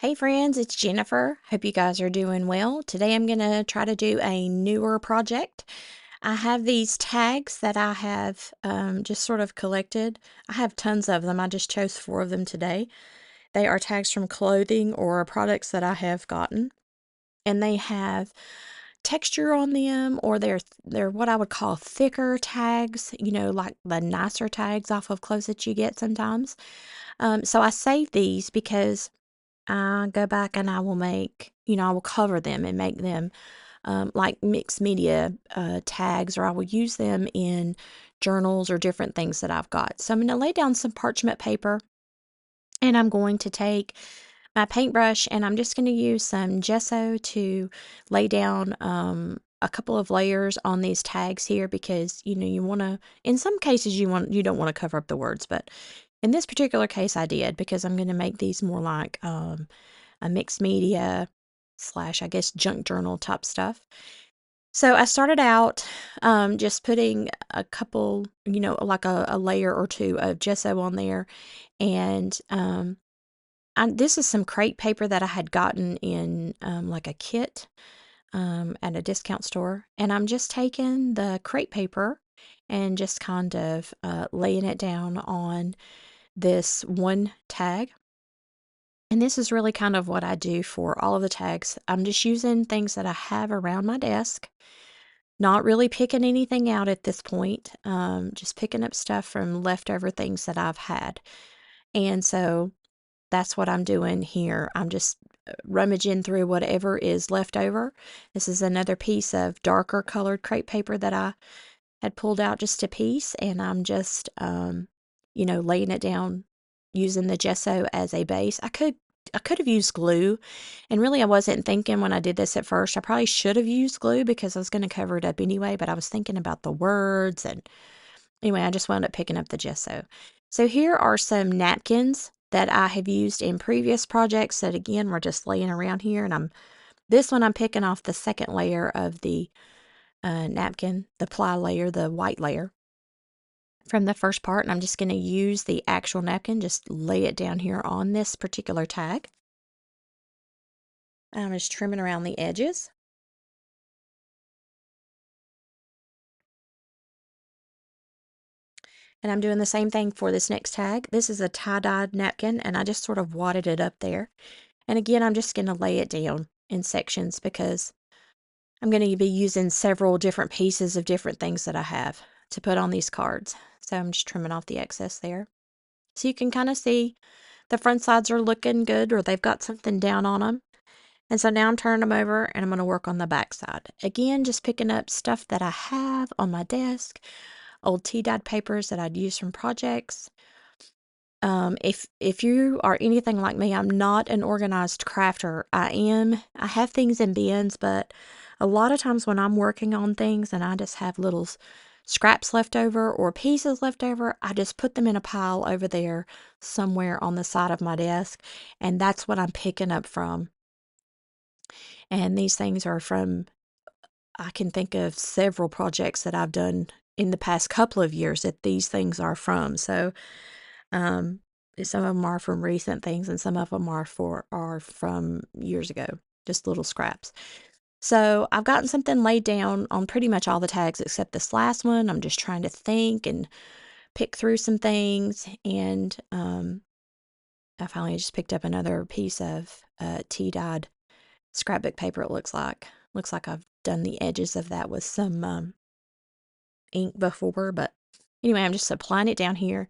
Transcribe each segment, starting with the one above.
Hey friends, it's Jennifer. Hope you guys are doing well. Today I'm going to try to do a newer project. I have these tags that I have just sort of collected. I have tons of them. I just chose 4 of them today. They are tags from clothing or products that I have gotten, and they have texture on them, or they're what I would call thicker tags, like the nicer tags off of clothes that you get sometimes. So I saved these because I go back and I will I will cover them and make them like mixed media tags, or I will use them in journals or different things that I've got. So I'm going to lay down some parchment paper, and I'm going to take my paintbrush and I'm just going to use some gesso to lay down a couple of layers on these tags here, because you want to, in some cases you don't want to cover up the words, but in this particular case I did, because I'm going to make these more like a mixed media slash, I guess, junk journal type stuff. So I started out just putting a couple, like a layer or two of gesso on there. And this is some crepe paper that I had gotten in like a kit at a discount store. And I'm just taking the crepe paper and just kind of laying it down on this one tag. And this is really kind of what I do for all of the tags. I'm just using things that I have around my desk, not really picking anything out at this point, just picking up stuff from leftover things that I've had. And so that's what I'm doing here. I'm just rummaging through whatever is left over. This is another piece of darker colored crepe paper that I had pulled out just a piece, and I'm just, laying it down using the gesso as a base. I could have used glue, and really I wasn't thinking when I did this at first. I probably should have used glue because I was going to cover it up anyway, but I was thinking about the words, and anyway, I just wound up picking up the gesso. So here are some napkins that I have used in previous projects that again were just laying around here, and this one I'm picking off the second layer of the napkin, the ply layer, the white layer from the first part, and I'm just going to use the actual napkin, just lay it down here on this particular tag. I'm just trimming around the edges. And I'm doing the same thing for this next tag. This is a tie-dyed napkin, and I just sort of wadded it up there. And again, I'm just going to lay it down in sections because I'm going to be using several different pieces of different things that I have to put on these cards. So I'm just trimming off the excess there. So you can kind of see the front sides are looking good, or they've got something down on them. And so now I'm turning them over and I'm going to work on the back side. Again, just picking up stuff that I have on my desk, old tea-dyed papers that I'd use from projects. If you are anything like me, I'm not an organized crafter. I have things in bins, but a lot of times when I'm working on things and I just have little scraps left over or pieces left over, I just put them in a pile over there somewhere on the side of my desk, and that's what I'm picking up from. And these things are from, I can think of several projects that I've done in the past couple of years that these things are from. So, um, some of them are from recent things, and some of them are from years ago, just little scraps. So I've gotten something laid down on pretty much all the tags except this last one. I'm just trying to think and pick through some things, and I finally just picked up another piece of tea-dyed scrapbook paper. It looks like I've done the edges of that with some ink before, but anyway, I'm just applying it down here,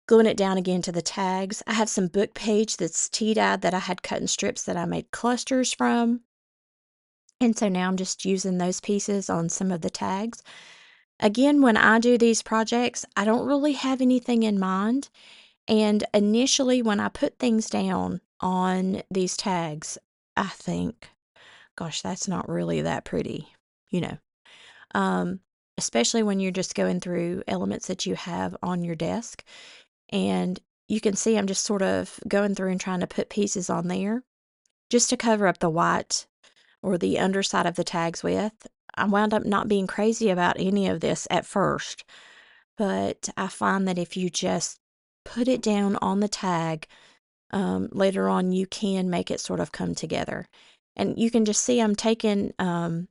gluing it down again to the tags. I have some book page that's tea-dyed that I had cut in strips that I made clusters from, and so now I'm just using those pieces on some of the tags. Again, when I do these projects, I don't really have anything in mind, and initially when I put things down on these tags, I think, gosh, that's not really that pretty, you know. Um, Especially when you're just going through elements that you have on your desk. And you can see I'm just sort of going through and trying to put pieces on there just to cover up the white or the underside of the tags with. I wound up not being crazy about any of this at first, but I find that if you just put it down on the tag, later on you can make it sort of come together. And you can just see I'm taking a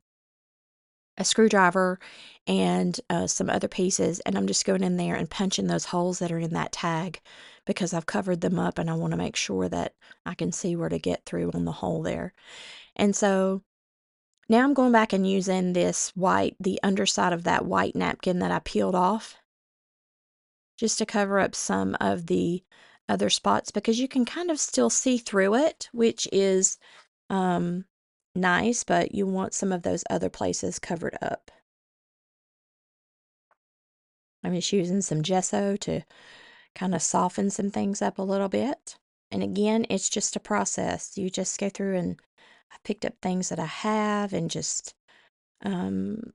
screwdriver and some other pieces, and I'm just going in there and punching those holes that are in that tag because I've covered them up and I want to make sure that I can see where to get through on the hole there. And so now I'm going back and using the underside of that white napkin that I peeled off just to cover up some of the other spots because you can kind of still see through it, which is um, nice, but you want some of those other places covered up. I'm just using some gesso to kind of soften some things up a little bit. And again, it's just a process. You just go through and I picked up things that I have and just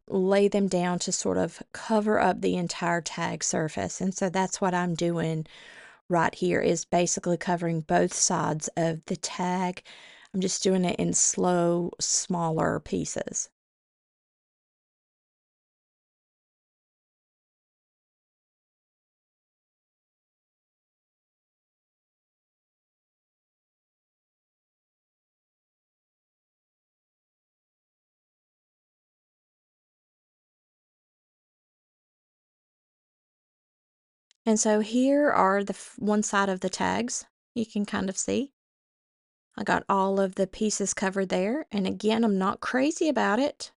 lay them down to sort of cover up the entire tag surface. And so that's what I'm doing right here, is basically covering both sides of the tag. I'm just doing it in slow, smaller pieces. And so here are the one side of the tags. You can kind of see. I got all of the pieces covered there. And again, I'm not crazy about it.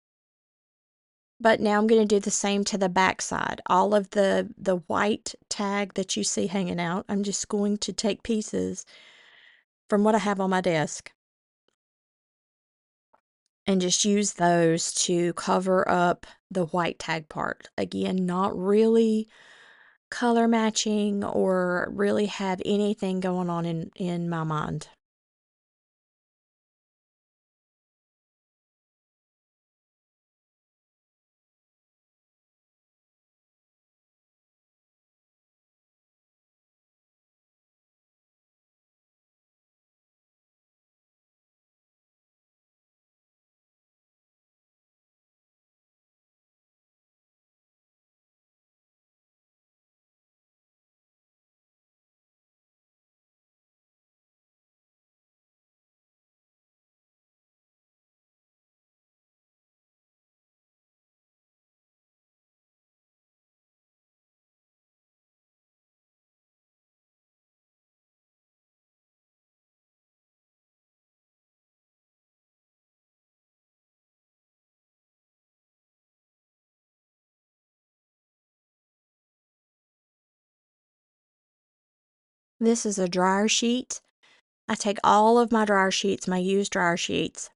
But now I'm going to do the same to the back side. All of the white tag that you see hanging out, I'm just going to take pieces from what I have on my desk and just use those to cover up the white tag part. Again, not really color matching or really have anything going on in my mind. This is a dryer sheet. I take all of my dryer sheets, my used dryer sheets,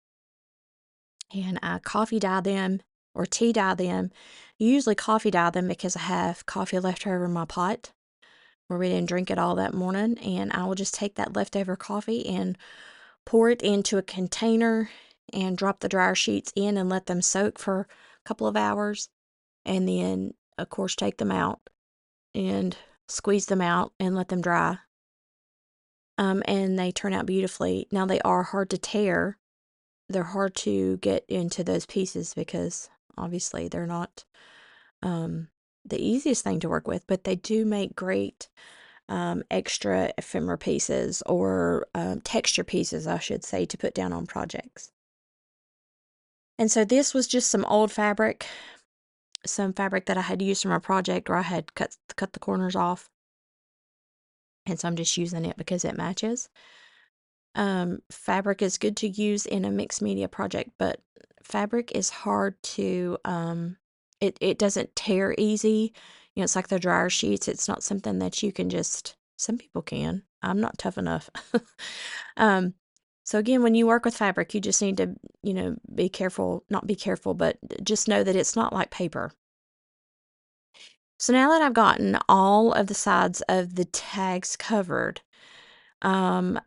and I coffee dye them or tea dye them. Usually coffee dye them because I have coffee left over in my pot where we didn't drink it all that morning, and I will just take that leftover coffee and pour it into a container and drop the dryer sheets in and let them soak for a couple of hours, and then of course take them out and squeeze them out and let them dry. And they turn out beautifully. Now they are hard to tear. They're hard to get into those pieces because obviously they're not the easiest thing to work with, but they do make great extra ephemera pieces or texture pieces, I should say, to put down on projects. And so this was just some old fabric, some fabric that I had used from a project where I had cut the corners off. And so I'm just using it because it matches. Fabric is good to use in a mixed media project, but fabric is hard to, it doesn't tear easy. You know, it's like the dryer sheets. It's not something that you can just, some people can. I'm not tough enough. um, so again, when you work with fabric, you just need to, be careful, not be careful, but just know that it's not like paper. So now that I've gotten all of the sides of the tags covered, um,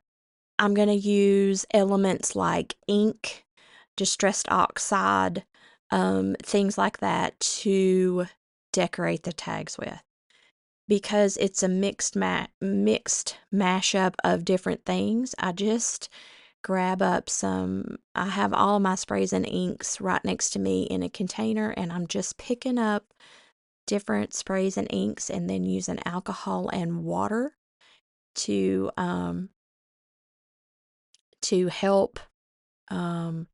I'm going to use elements like ink, distressed oxide, things like that to decorate the tags with. Because it's a mixed mashup of different things, I just grab up I have all my sprays and inks right next to me in a container, and I'm just picking up different sprays and inks and then using alcohol and water to to help um,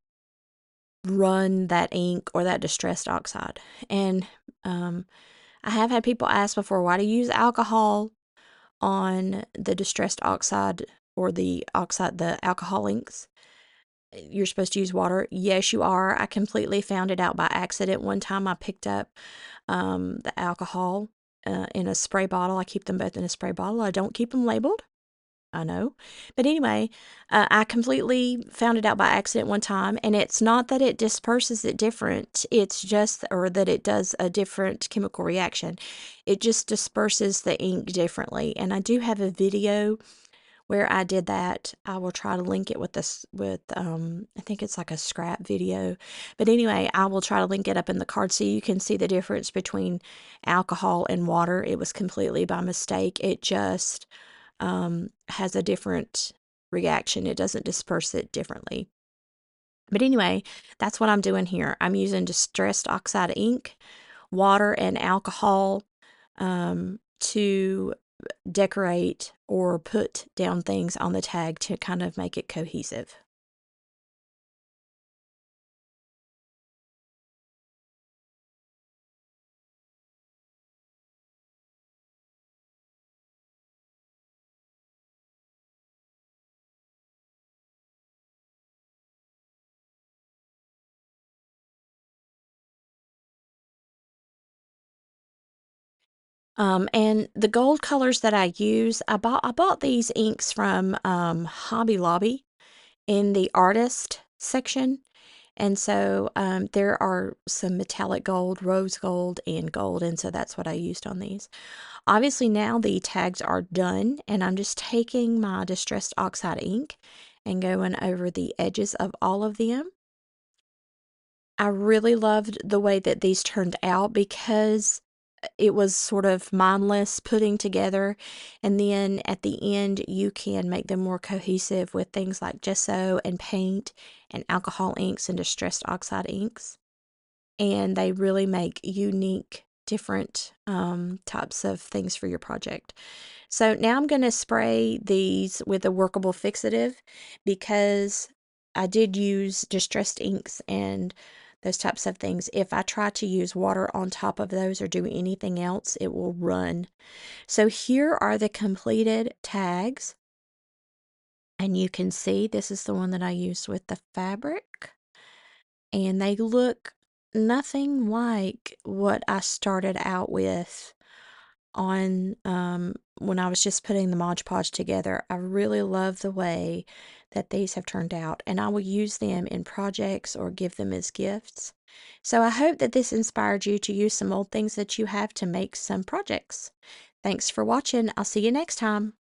run that ink or that distressed oxide. And I have had people ask before, why do you use alcohol on the distressed oxide or the alcohol inks? You're supposed to use water. Yes, you are. I completely found it out by accident. One time I picked up the alcohol in a spray bottle. I keep them both in a spray bottle. I don't keep them labeled. I know. But anyway, I completely found it out by accident one time, and it's not that it disperses it different. It's just, or that it does a different chemical reaction. It just disperses the ink differently. And I do have a video where I did that. I will try to link it with this I think it's like a scrap video. But anyway, I will try to link it up in the card so you can see the difference between alcohol and water. It was completely by mistake. It just has a different reaction. It doesn't disperse it differently. But anyway, that's what I'm doing here. I'm using distressed oxide ink, water, and alcohol to decorate or put down things on the tag to kind of make it cohesive. And the gold colors that I use, I bought these inks from Hobby Lobby in the artist section. And so there are some metallic gold, rose gold, and gold. And so that's what I used on these. Obviously, now the tags are done, and I'm just taking my distressed oxide ink and going over the edges of all of them. I really loved the way that these turned out because it was sort of mindless putting together, and then at the end you can make them more cohesive with things like gesso and paint and alcohol inks and distressed oxide inks, and they really make unique different types of things for your project. So now I'm going to spray these with a workable fixative because I did use distressed inks and those types of things. If I try to use water on top of those or do anything else, it will run. So here are the completed tags. And you can see this is the one that I used with the fabric. And they look nothing like what I started out with on when I was just putting the Mod Podge together. I really love the way that these have turned out, and I will use them in projects or give them as gifts. So I hope that this inspired you to use some old things that you have to make some projects. Thanks for watching. I'll see you next time.